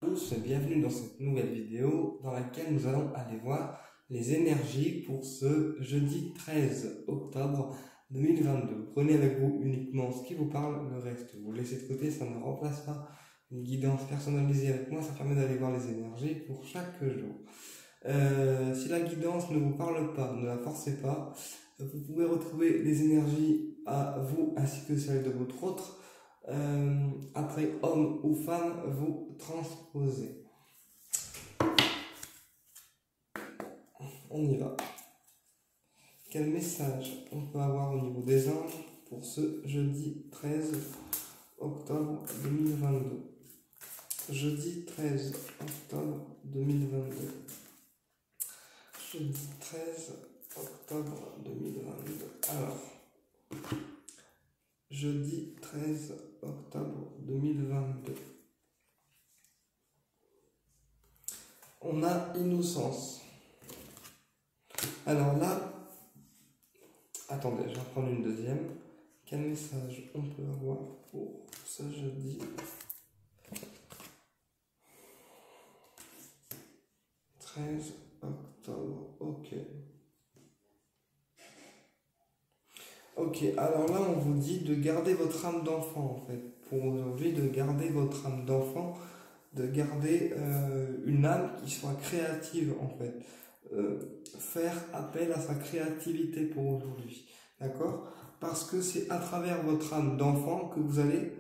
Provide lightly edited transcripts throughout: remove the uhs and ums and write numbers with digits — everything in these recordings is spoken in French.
Tous, bienvenue dans cette nouvelle vidéo dans laquelle nous allons aller voir les énergies pour ce jeudi 13 octobre 2022. Prenez avec vous uniquement ce qui vous parle, le reste vous laissez de côté, ça ne remplace pas une guidance personnalisée avec moi, ça permet d'aller voir les énergies pour chaque jour. Si la guidance ne vous parle pas, ne la forcez pas, vous pouvez retrouver les énergies à vous ainsi que celles de votre autre. Après homme ou femme, vous transposez. On y va. Quel message on peut avoir au niveau des anges pour ce jeudi 13 octobre 2022? Jeudi 13 octobre 2022. Jeudi 13 octobre 2022. Alors, jeudi 13 octobre 2022. On a innocence. Alors là, attendez, je vais en prendre une deuxième. Quel message on peut avoir pour ce jeudi 13 octobre? Ok, alors là on vous dit de garder votre âme d'enfant en fait. Pour aujourd'hui, de garder votre âme d'enfant, de garder une âme qui soit créative en fait. Faire appel à sa créativité pour aujourd'hui. D'accord? Parce que c'est à travers votre âme d'enfant que vous allez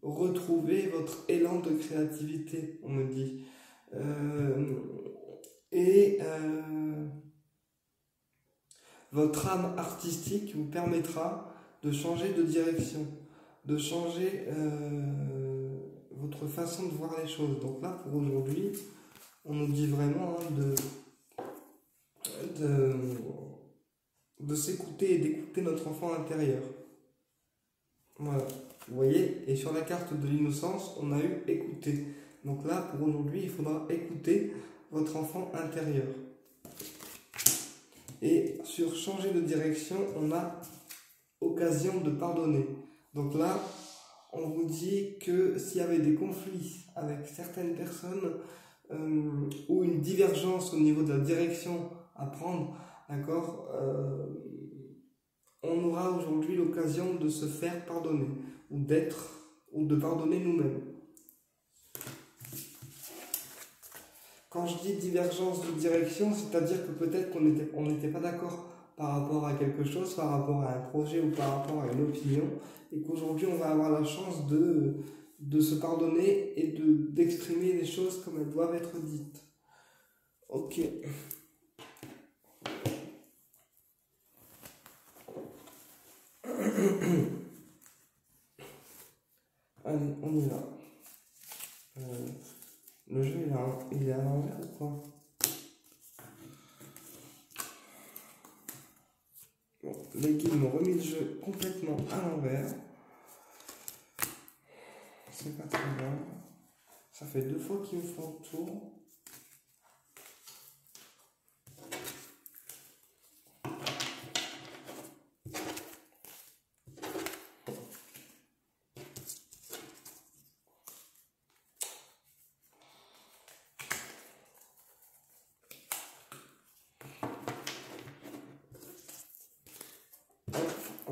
retrouver votre élan de créativité, on me dit. Votre âme artistique vous permettra de changer de direction, de changer votre façon de voir les choses. Donc là, pour aujourd'hui, on nous dit vraiment de s'écouter et d'écouter notre enfant intérieur. Voilà, vous voyez, et sur la carte de l'innocence, on a eu écouter. Donc là, pour aujourd'hui, il faudra écouter votre enfant intérieur. Et sur changer de direction, on a occasion de pardonner. Donc là, on vous dit que s'il y avait des conflits avec certaines personnes ou une divergence au niveau de la direction à prendre, d'accord, on aura aujourd'hui l'occasion de se faire pardonner ou de pardonner nous-mêmes. Quand je dis divergence de direction, c'est-à-dire que peut-être qu'on n'était pas d'accord par rapport à quelque chose, par rapport à un projet ou par rapport à une opinion, et qu'aujourd'hui on va avoir la chance de se pardonner et d'exprimer les choses comme elles doivent être dites. Ok. Allez, on y va. Le jeu, il est à l'envers ou quoi? Bon, les guides m'ont remis le jeu complètement à l'envers. C'est pas très grave. Ça fait 2 fois qu'ils me font le tour.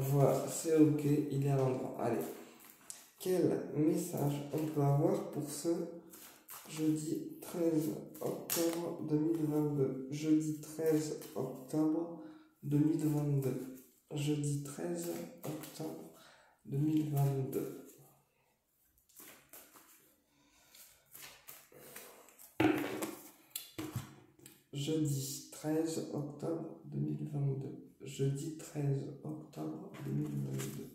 Voilà, c'est ok, il est à l'endroit. Allez, quel message on peut avoir pour ce jeudi 13 octobre 2022? Jeudi 13 octobre 2022. Jeudi 13 octobre 2022. Jeudi 13 octobre 2022. Jeudi 13 octobre 2022.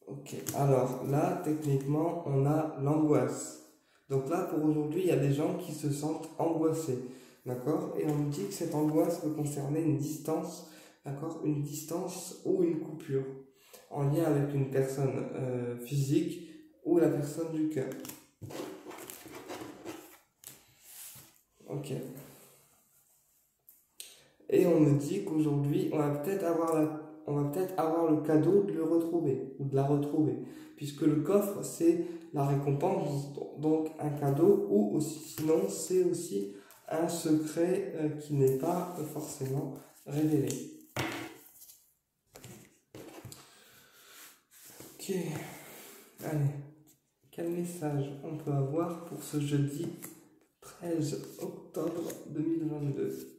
Ok, alors là, techniquement, on a l'angoisse. Donc là, pour aujourd'hui, il y a des gens qui se sentent angoissés, d'accord? Et on nous dit que cette angoisse peut concerner une distance, d'accord? Une distance ou une coupure, en lien avec une personne physique ou la personne du cœur. Ok. Et on me dit qu'aujourd'hui, on va peut-être avoir le cadeau de le retrouver, ou de la retrouver, puisque le coffre, c'est la récompense, donc un cadeau, ou aussi, sinon c'est aussi un secret qui n'est pas forcément révélé. Ok, allez, quel message on peut avoir pour ce jeudi 13 octobre 2022?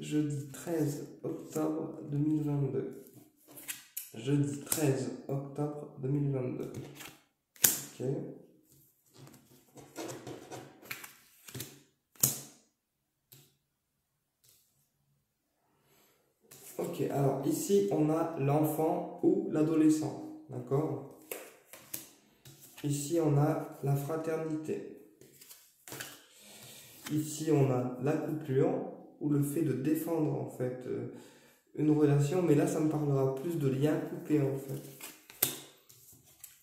Jeudi 13 octobre 2022. Jeudi 13 octobre 2022. Ok. Ok, alors ici on a l'enfant ou l'adolescent, d'accord? Ici on a la fraternité. Ici on a la coupure ou le fait de défendre en fait une relation, mais là ça me parlera plus de lien coupé en fait.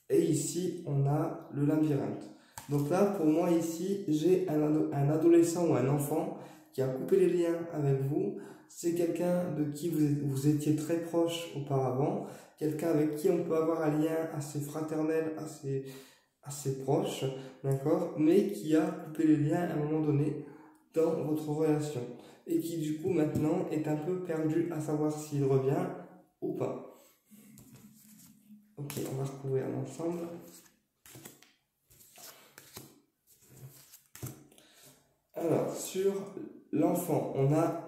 Et ici on a le labyrinthe. Donc là pour moi ici j'ai un adolescent ou un enfant qui a coupé les liens avec vous. C'est quelqu'un de qui vous étiez très proche auparavant, quelqu'un avec qui on peut avoir un lien assez fraternel, assez proche, d'accord, mais qui a coupé les liens à un moment donné dans votre relation et qui du coup maintenant est un peu perdu à savoir s'il revient ou pas. Ok, on va recouvrir l'ensemble. Alors, sur l'enfant, on a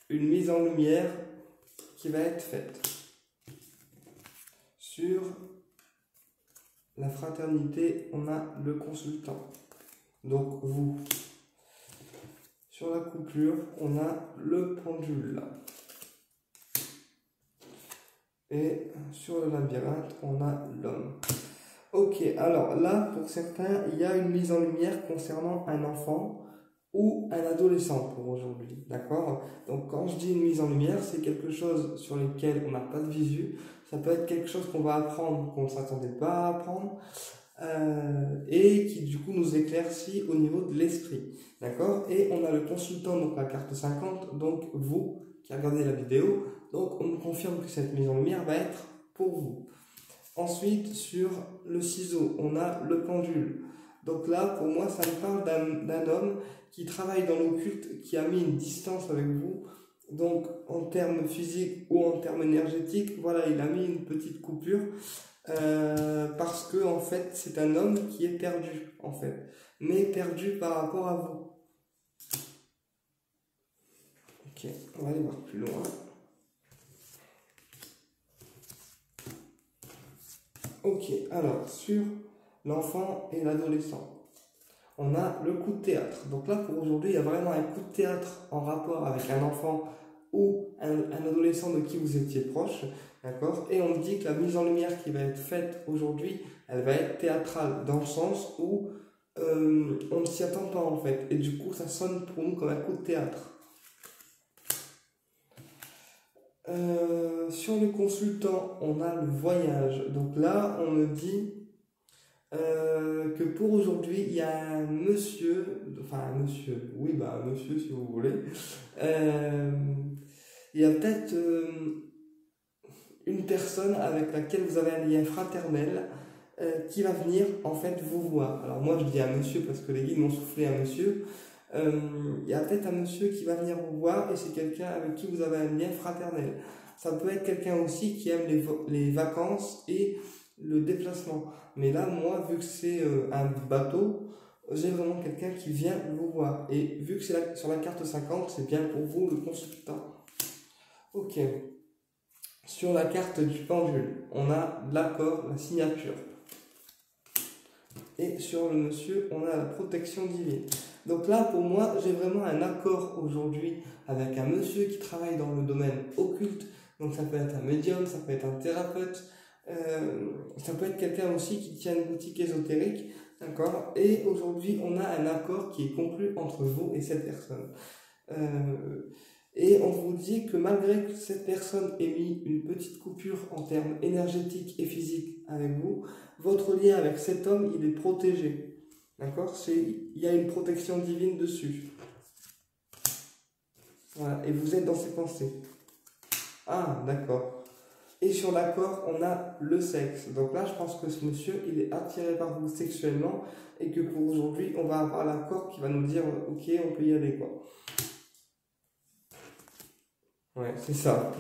une mise en lumière qui va être faite. Sur la fraternité, on a le consultant, donc vous. Sur la coupure, on a le pendule. Et sur le labyrinthe, on a l'homme. Ok, alors là, pour certains, il y a une mise en lumière concernant un enfant ou un adolescent pour aujourd'hui, d'accord? Donc quand je dis une mise en lumière, c'est quelque chose sur lequel on n'a pas de visu. Ça peut être quelque chose qu'on va apprendre, qu'on ne s'attendait pas à apprendre, et qui du coup nous éclaircit au niveau de l'esprit, d'accord? Et on a le consultant, donc la carte 50, donc vous qui regardez la vidéo, donc on nous confirme que cette mise en lumière va être pour vous. Ensuite, sur le ciseau, on a le pendule. Donc là, pour moi, ça me parle d'un homme qui travaille dans l'occulte, qui a mis une distance avec vous. Donc, en termes physiques ou en termes énergétiques, voilà, il a mis une petite coupure. Parce que, en fait, c'est un homme qui est perdu, en fait. Mais perdu par rapport à vous. Ok, on va aller voir plus loin. Ok, alors, sur l'enfant et l'adolescent, on a le coup de théâtre. Donc là, pour aujourd'hui, il y a vraiment un coup de théâtre en rapport avec un enfant ou un adolescent de qui vous étiez proche, d'accord? Et on dit que la mise en lumière qui va être faite aujourd'hui, elle va être théâtrale, dans le sens où on ne s'y attend pas en fait. Et du coup, ça sonne pour nous comme un coup de théâtre. Sur le consultant, on a le voyage. Donc là, on me dit que pour aujourd'hui, il y a un monsieur, oui, un monsieur si vous voulez. Il y a peut-être une personne avec laquelle vous avez un lien fraternel qui va venir en fait vous voir. Alors moi je dis un monsieur parce que les guides m'ont soufflé un monsieur. Il y a peut-être un monsieur qui va venir vous voir et c'est quelqu'un avec qui vous avez un lien fraternel. Ça peut être quelqu'un aussi qui aime les vacances et le déplacement. Mais là, moi, vu que c'est un bateau, j'ai vraiment quelqu'un qui vient vous voir. Et vu que c'est sur la carte 50, c'est bien pour vous, le consultant. Ok. Sur la carte du pendule, on a l'accord, la signature. Et sur le monsieur, on a la protection divine. Donc là, pour moi, j'ai vraiment un accord aujourd'hui avec un monsieur qui travaille dans le domaine occulte. Donc ça peut être un médium, ça peut être un thérapeute, ça peut être quelqu'un aussi qui tient une boutique ésotérique, d'accord? Et aujourd'hui, on a un accord qui est conclu entre vous et cette personne. Et on vous dit que malgré que cette personne ait mis une petite coupure en termes énergétiques et physiques avec vous, votre lien avec cet homme, il est protégé. D'accord? Il y a une protection divine dessus. Voilà, et vous êtes dans ses pensées. Ah, d'accord. Et sur l'accord, on a le sexe. Donc là, je pense que ce monsieur, il est attiré par vous sexuellement et que pour aujourd'hui, on va avoir l'accord qui va nous dire ok, on peut y aller quoi. Ouais, c'est ça.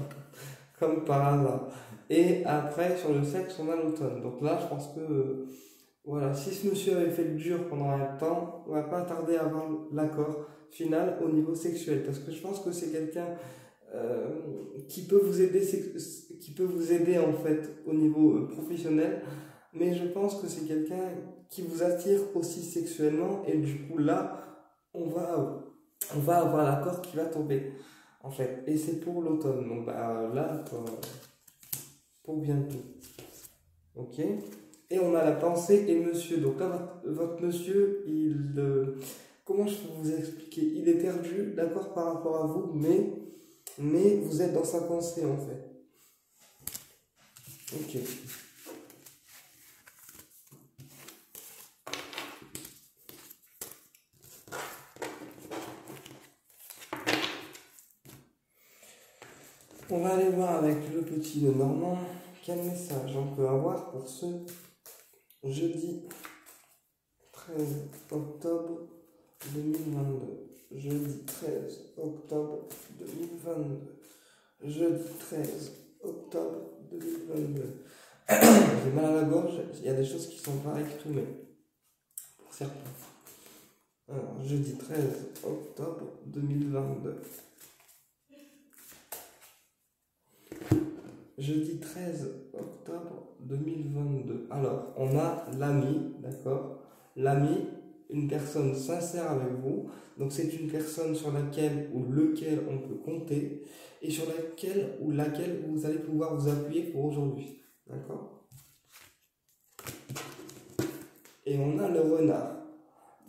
Comme par hasard. Et après, sur le sexe, on a l'automne. Donc là, je pense que voilà, si ce monsieur avait fait le dur pendant un temps, on va pas tarder à avoir l'accord final au niveau sexuel. Parce que je pense que c'est quelqu'un qui peut vous aider, qui peut vous aider en fait au niveau professionnel, mais je pense que c'est quelqu'un qui vous attire aussi sexuellement et du coup là on va avoir l'accord qui va tomber en fait et c'est pour l'automne donc bah, là pour bientôt, ok, et on a la pensée et monsieur, donc là votre monsieur comment je peux vous expliquer, il est perdu d'accord par rapport à vous mais vous êtes dans sa pensée en fait. Ok. On va aller voir avec le petit de Normand quel message on peut avoir pour ce jeudi 13 octobre 2022. Jeudi 13 octobre 2022. Jeudi 13 octobre 2022. J'ai mal à la gorge, il y a des choses qui sont pas exprimées. Pour certains. Alors, jeudi 13 octobre 2022. Jeudi 13 octobre 2022. Alors, on a l'ami, d'accord? L'ami, une personne sincère avec vous. Donc, c'est une personne sur laquelle ou lequel on peut compter et sur laquelle ou laquelle vous allez pouvoir vous appuyer pour aujourd'hui. D'accord? Et on a le renard.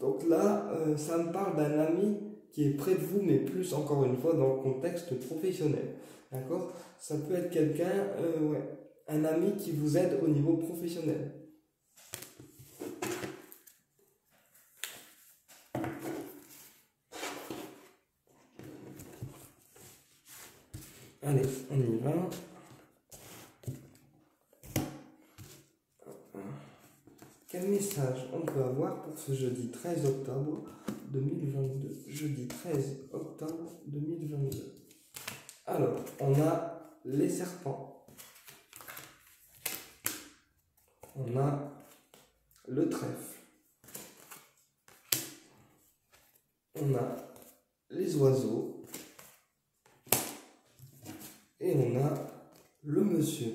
Donc là, ça me parle d'un ami qui est près de vous, mais plus encore une fois dans le contexte professionnel. D'accord? Ça peut être quelqu'un, ouais, un ami qui vous aide au niveau professionnel. Allez, on y va. Quel message on peut avoir pour ce jeudi 13 octobre 2022? Jeudi 13 octobre 2022. Alors, on a les serpents. On a le trèfle. On a les oiseaux. Et on a le monsieur.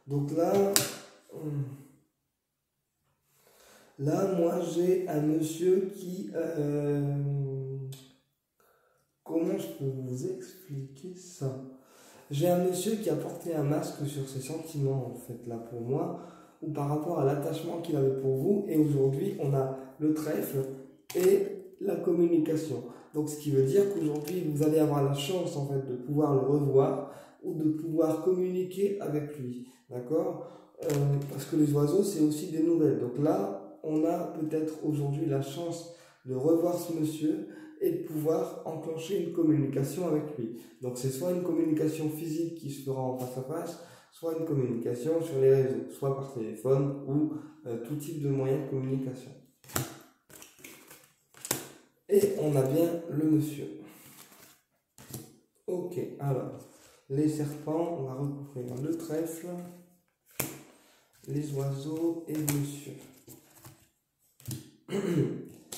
Donc là, moi j'ai un monsieur qui... comment je peux vous expliquer ça? J'ai un monsieur qui a porté un masque sur ses sentiments, en fait, là pour moi, ou par rapport à l'attachement qu'il avait pour vous. Et aujourd'hui, on a le trèfle et la communication. Donc, ce qui veut dire qu'aujourd'hui, vous allez avoir la chance, en fait, de pouvoir le revoir ou de pouvoir communiquer avec lui. D'accord? Parce que les oiseaux, c'est aussi des nouvelles. Donc là, on a peut-être aujourd'hui la chance de revoir ce monsieur et de pouvoir enclencher une communication avec lui. Donc c'est soit une communication physique qui se fera en face à face, soit une communication sur les réseaux, soit par téléphone ou tout type de moyen de communication. Et on a bien le monsieur. Ok, alors, les serpents, on va recouvrir le trèfle, les oiseaux et le monsieur.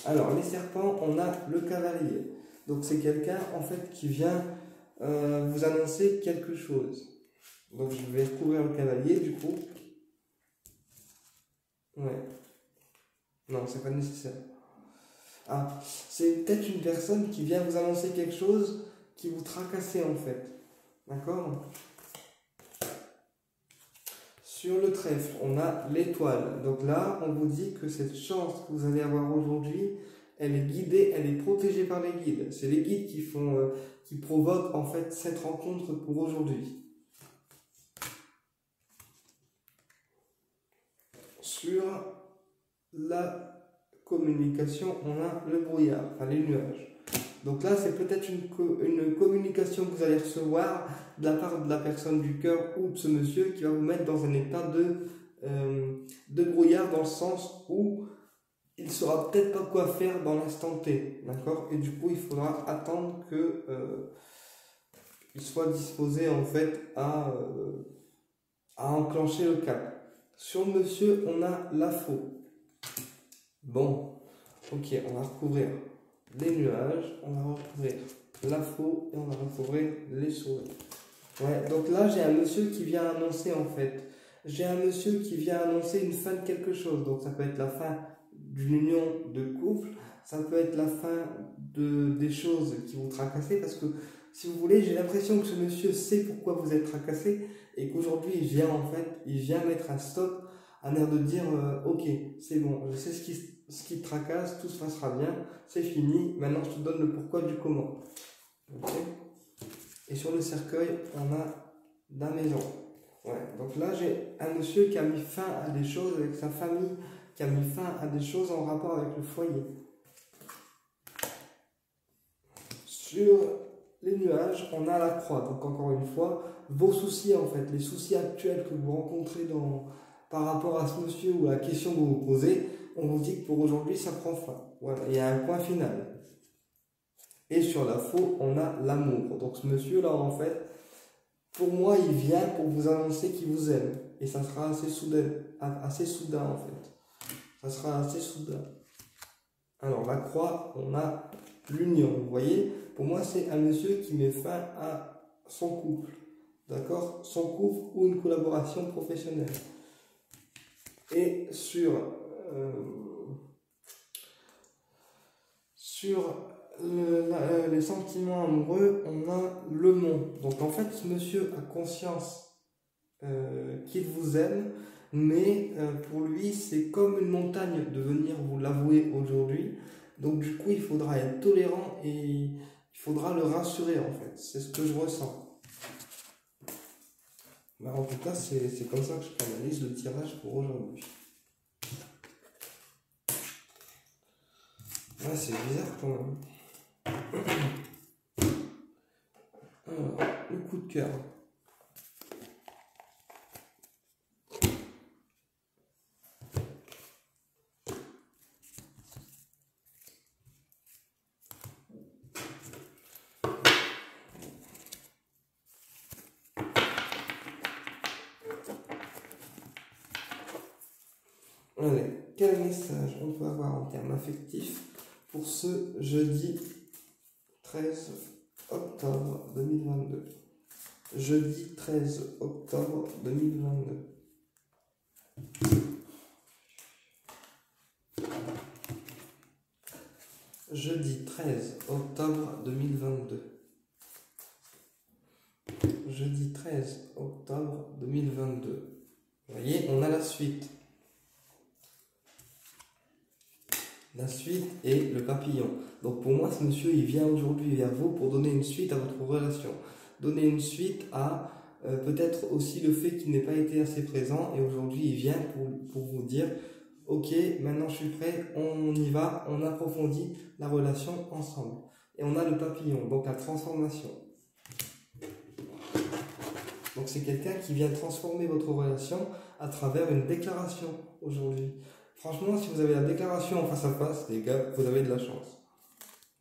Alors, les serpents, on a le cavalier. Donc, c'est quelqu'un, en fait, qui vient vous annoncer quelque chose. Donc, je vais recouvrir le cavalier, du coup. Ouais. Non, c'est pas nécessaire. Ah, c'est peut-être une personne qui vient vous annoncer quelque chose qui vous tracassez, en fait. D'accord? Sur le trèfle, on a l'étoile. Donc là, on vous dit que cette chance que vous allez avoir aujourd'hui, elle est guidée, elle est protégée par les guides. C'est les guides qui provoquent en fait cette rencontre pour aujourd'hui. Sur la communication, on a le brouillard, enfin les nuages. Donc là, c'est peut-être une communication que vous allez recevoir de la part de la personne du cœur ou de ce monsieur qui va vous mettre dans un état de brouillard, dans le sens où il ne saura peut-être pas quoi faire dans l'instant T, d'accord? Et du coup, il faudra attendre que il soit disposé en fait à enclencher le cap. Sur le monsieur, on a la faux. Bon, ok, on va recouvrir les nuages, on va recouvrir la faux et on va recouvrir les souris. Ouais, donc là, j'ai un monsieur qui vient annoncer en fait. J'ai un monsieur qui vient annoncer une fin de quelque chose. Donc ça peut être la fin d'une union de couple, ça peut être la fin des choses qui vous tracassent, parce que si vous voulez, j'ai l'impression que ce monsieur sait pourquoi vous êtes tracassé et qu'aujourd'hui il vient mettre un stop, un air de dire ok, c'est bon, je sais ce qui te tracasse, tout se passera bien, c'est fini, maintenant je te donne le pourquoi du comment. Okay. Et sur le cercueil, on a la maison. Ouais, donc là j'ai un monsieur qui a mis fin à des choses avec sa famille, qui a mis fin à des choses en rapport avec le foyer. Sur les nuages, on a la croix. Donc encore une fois, vos soucis en fait, les soucis actuels que vous rencontrez par rapport à ce monsieur ou à la question que vous vous posez, on vous dit que pour aujourd'hui ça prend fin. Voilà, il y a un point final. Et sur la faux, on a l'amour. Donc ce monsieur là en fait, pour moi il vient pour vous annoncer qu'il vous aime. Et ça sera assez soudain en fait. Ça sera assez soudain. Alors la croix, on a l'union. Vous voyez, pour moi c'est un monsieur qui met fin à son couple. D'accord? Son couple ou une collaboration professionnelle. Et sur les sentiments amoureux, on a le monde. Donc en fait, ce monsieur a conscience qu'il vous aime, mais pour lui, c'est comme une montagne de venir vous l'avouer aujourd'hui. Donc du coup, il faudra être tolérant et il faudra le rassurer en fait. C'est ce que je ressens. Bah, en tout cas, c'est comme ça que je canalise le tirage pour aujourd'hui. Ouais, c'est bizarre quand même. Alors, le coup de cœur. Allez, quel message on peut avoir en termes affectifs pour ce jeudi 13 octobre 2022. Jeudi 13 octobre 2022. Jeudi 13 octobre 2022. Jeudi 13 octobre 2022. Vous voyez, on a la suite. La suite est le papillon. Donc pour moi, ce monsieur, il vient aujourd'hui vers vous pour donner une suite à votre relation. Donner une suite à peut-être aussi le fait qu'il n'ait pas été assez présent. Et aujourd'hui, il vient pour vous dire, ok, maintenant je suis prêt, on y va, on approfondit la relation ensemble. Et on a le papillon, donc la transformation. Donc c'est quelqu'un qui vient transformer votre relation à travers une déclaration aujourd'hui. Franchement, si vous avez la déclaration en face à face, les gars, vous avez de la chance.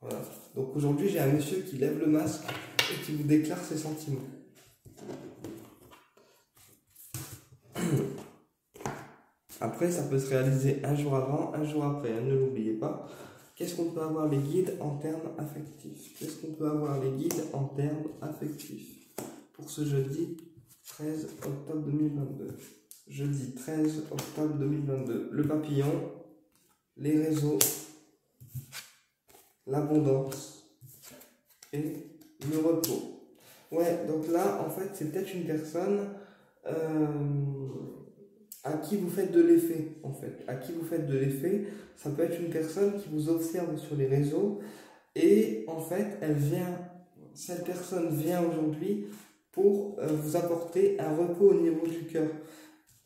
Voilà. Donc aujourd'hui, j'ai un monsieur qui lève le masque et qui vous déclare ses sentiments. Après, ça peut se réaliser un jour avant, un jour après, hein, ne l'oubliez pas. Qu'est-ce qu'on peut avoir les guides en termes affectifs? Qu'est-ce qu'on peut avoir les guides en termes affectifs pour ce jeudi 13 octobre 2022? Jeudi 13 octobre 2022. Le papillon, les réseaux, l'abondance et le repos. Ouais, donc là, en fait, c'est peut-être une personne à qui vous faites de l'effet, en fait. À qui vous faites de l'effet, ça peut être une personne qui vous observe sur les réseaux et, en fait, cette personne vient aujourd'hui pour vous apporter un repos au niveau du cœur,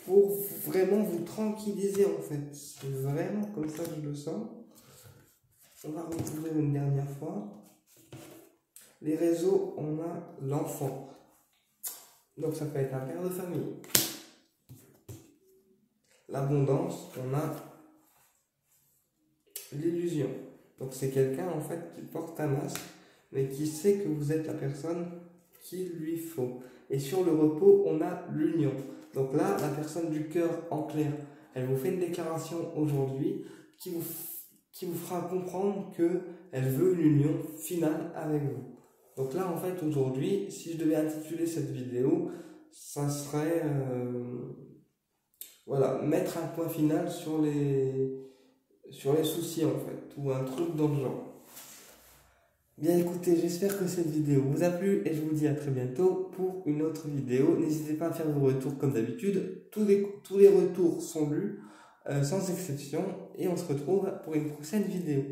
pour vraiment vous tranquilliser en fait. C'est vraiment comme ça que je le sens. On va recouvrir une dernière fois. Les réseaux, on a l'enfant. Donc ça peut être un père de famille. L'abondance, on a l'illusion. Donc c'est quelqu'un en fait qui porte un masque, mais qui sait que vous êtes la personne qu'il lui faut. Et sur le repos, on a l'union. Donc là, la personne du cœur en clair, elle vous fait une déclaration aujourd'hui qui vous fera comprendre qu'elle veut une union finale avec vous. Donc là, en fait, aujourd'hui, si je devais intituler cette vidéo, ça serait voilà, mettre un point final sur les soucis, en fait, ou un truc dans le genre. Bien écoutez, j'espère que cette vidéo vous a plu et je vous dis à très bientôt pour une autre vidéo. N'hésitez pas à faire vos retours comme d'habitude. Tous les retours sont lus, sans exception, et on se retrouve pour une prochaine vidéo.